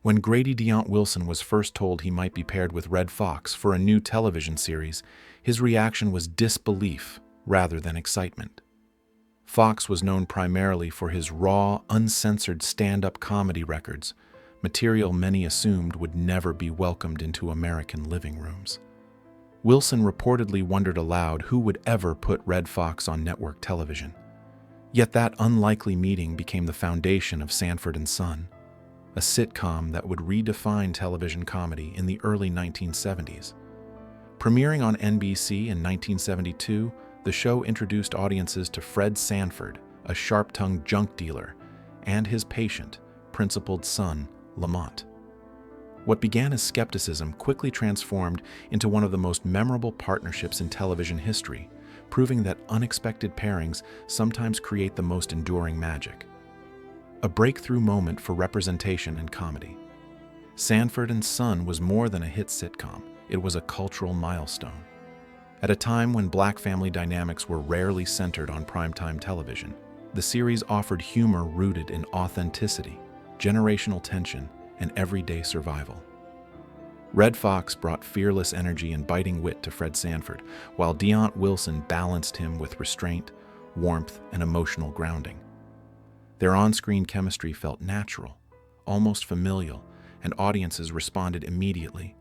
When Grady Deont Wilson was first told he might be paired with Red Fox for a new television series, his reaction was disbelief rather than excitement. Foxx was known primarily for his raw, uncensored stand-up comedy records, material many assumed would never be welcomed into American living rooms. Wilson reportedly wondered aloud who would ever put Red Fox on network television. Yet that unlikely meeting became the foundation of Sanford and Son, a sitcom that would redefine television comedy in the early 1970s. Premiering on NBC in 1972, the show introduced audiences to Fred Sanford, a sharp-tongued junk dealer, and his patient, principled son, Lamont. What began as skepticism quickly transformed into one of the most memorable partnerships in television history, proving that unexpected pairings sometimes create the most enduring magic. A breakthrough moment for representation and comedy. Sanford and Son was more than a hit sitcom, it was a cultural milestone. At a time when Black family dynamics were rarely centered on primetime television, the series offered humor rooted in authenticity, generational tension, and everyday survival. Red Fox brought fearless energy and biting wit to Fred Sanford, while Deont Wilson balanced him with restraint, warmth, and emotional grounding. Their on-screen chemistry felt natural, almost familial, and audiences responded immediately.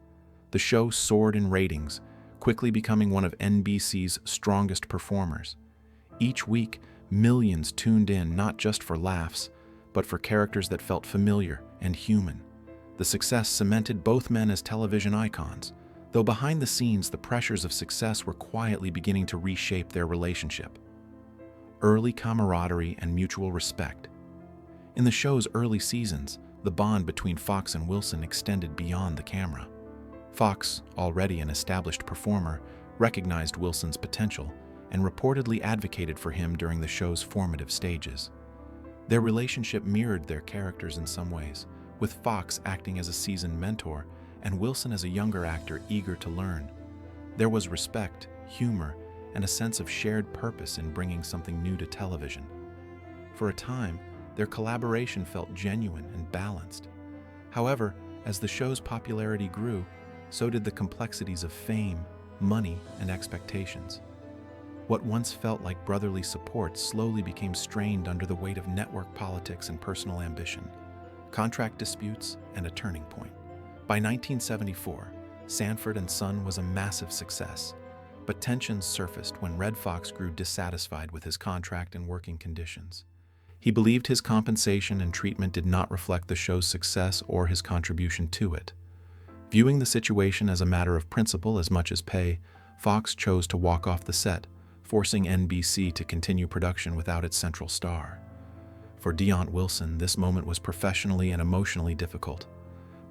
The show soared in ratings, quickly becoming one of NBC's strongest performers. Each week, millions tuned in not just for laughs, but for characters that felt familiar and human. The success cemented both men as television icons, though behind the scenes the pressures of success were quietly beginning to reshape their relationship. Early camaraderie and mutual respect. In the show's early seasons, the bond between Foxx and Wilson extended beyond the camera. Foxx, already an established performer, recognized Wilson's potential and reportedly advocated for him during the show's formative stages. Their relationship mirrored their characters in some ways, with Foxx acting as a seasoned mentor and Wilson as a younger actor eager to learn. There was respect, humor, and a sense of shared purpose in bringing something new to television. For a time, their collaboration felt genuine and balanced. However, as the show's popularity grew, so did the complexities of fame, money, and expectations. What once felt like brotherly support slowly became strained under the weight of network politics and personal ambition, contract disputes, and a turning point. By 1974, Sanford and Son was a massive success, but tensions surfaced when Red Fox grew dissatisfied with his contract and working conditions. He believed his compensation and treatment did not reflect the show's success or his contribution to it. Viewing the situation as a matter of principle as much as pay, Fox chose to walk off the set, forcing NBC to continue production without its central star. For Deont Wilson, this moment was professionally and emotionally difficult.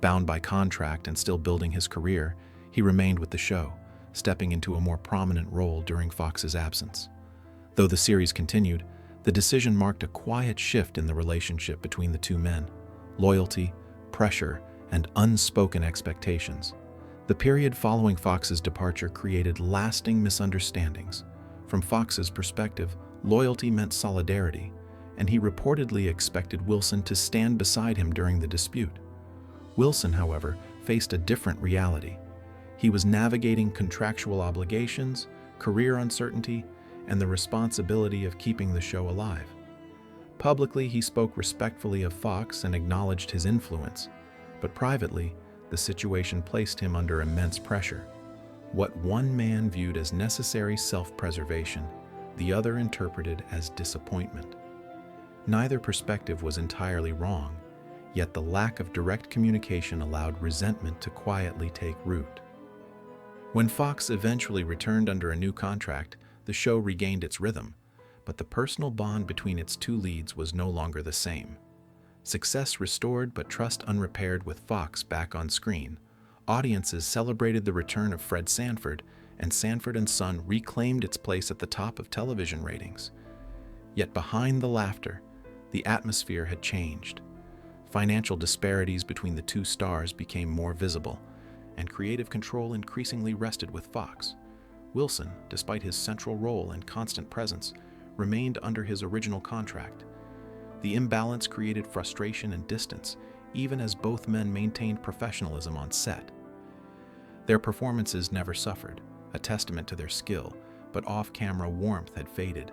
Bound by contract and still building his career, he remained with the show, stepping into a more prominent role during Fox's absence. Though the series continued, the decision marked a quiet shift in the relationship between the two men: loyalty, pressure, and unspoken expectations. The period following Fox's departure created lasting misunderstandings. From Fox's perspective, loyalty meant solidarity, and he reportedly expected Wilson to stand beside him during the dispute. Wilson, however, faced a different reality. He was navigating contractual obligations, career uncertainty, and the responsibility of keeping the show alive. Publicly, he spoke respectfully of Foxx and acknowledged his influence, but privately, the situation placed him under immense pressure. What one man viewed as necessary self-preservation, the other interpreted as disappointment. Neither perspective was entirely wrong, yet the lack of direct communication allowed resentment to quietly take root. When Foxx eventually returned under a new contract, the show regained its rhythm, but the personal bond between its two leads was no longer the same. Success restored but trust unrepaired with Foxx back on screen. Audiences celebrated the return of Fred Sanford, and Sanford and Son reclaimed its place at the top of television ratings. Yet behind the laughter, the atmosphere had changed. Financial disparities between the two stars became more visible, and creative control increasingly rested with Foxx. Wilson, despite his central role and constant presence, remained under his original contract. The imbalance created frustration and distance, even as both men maintained professionalism on set. Their performances never suffered, a testament to their skill, but off-camera warmth had faded.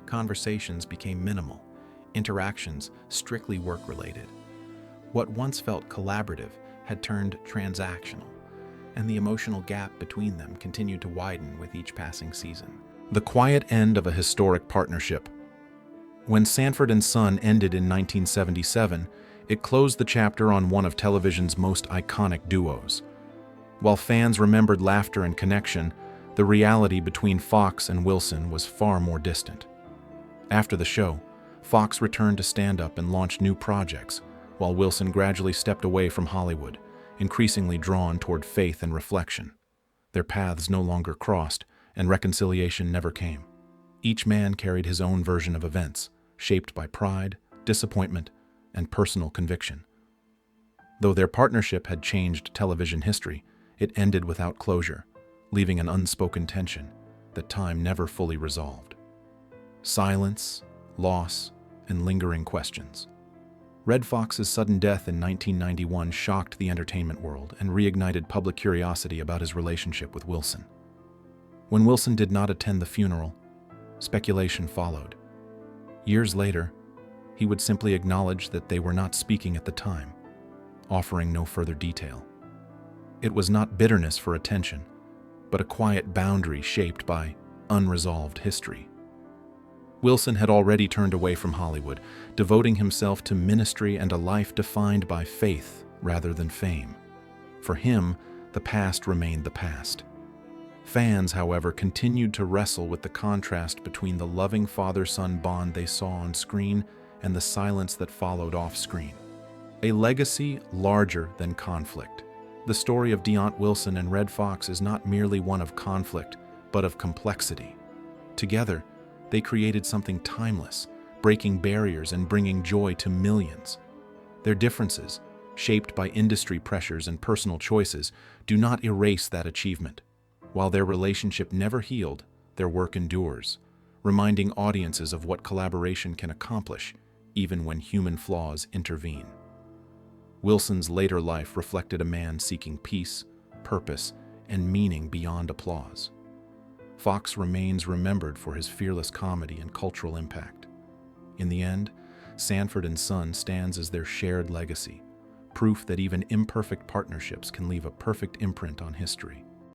Conversations became minimal, interactions strictly work-related. What once felt collaborative had turned transactional, and the emotional gap between them continued to widen with each passing season. The quiet end of a historic partnership. When Sanford and Son ended in 1977, it closed the chapter on one of television's most iconic duos. While fans remembered laughter and connection, the reality between Foxx and Wilson was far more distant. After the show, Foxx returned to stand-up and launched new projects, while Wilson gradually stepped away from Hollywood, increasingly drawn toward faith and reflection. Their paths no longer crossed, and reconciliation never came. Each man carried his own version of events, shaped by pride, disappointment, and personal conviction. Though their partnership had changed television history, it ended without closure, leaving an unspoken tension that time never fully resolved. Silence, loss, and lingering questions. Redd Foxx's sudden death in 1991 shocked the entertainment world and reignited public curiosity about his relationship with Wilson. When Wilson did not attend the funeral, speculation followed. Years later, he would simply acknowledge that they were not speaking at the time, offering no further detail. It was not bitterness for attention, but a quiet boundary shaped by unresolved history. Wilson had already turned away from Hollywood, devoting himself to ministry and a life defined by faith rather than fame. For him, the past remained the past. Fans, however, continued to wrestle with the contrast between the loving father-son bond they saw on screen and the silence that followed off-screen. A legacy larger than conflict. The story of Deont Wilson and Redd Foxx is not merely one of conflict, but of complexity. Together, they created something timeless, breaking barriers and bringing joy to millions. Their differences, shaped by industry pressures and personal choices, do not erase that achievement. While their relationship never healed, their work endures, reminding audiences of what collaboration can accomplish, even when human flaws intervene. Wilson's later life reflected a man seeking peace, purpose, and meaning beyond applause. Foxx remains remembered for his fearless comedy and cultural impact. In the end, Sanford and Son stands as their shared legacy, proof that even imperfect partnerships can leave a perfect imprint on history.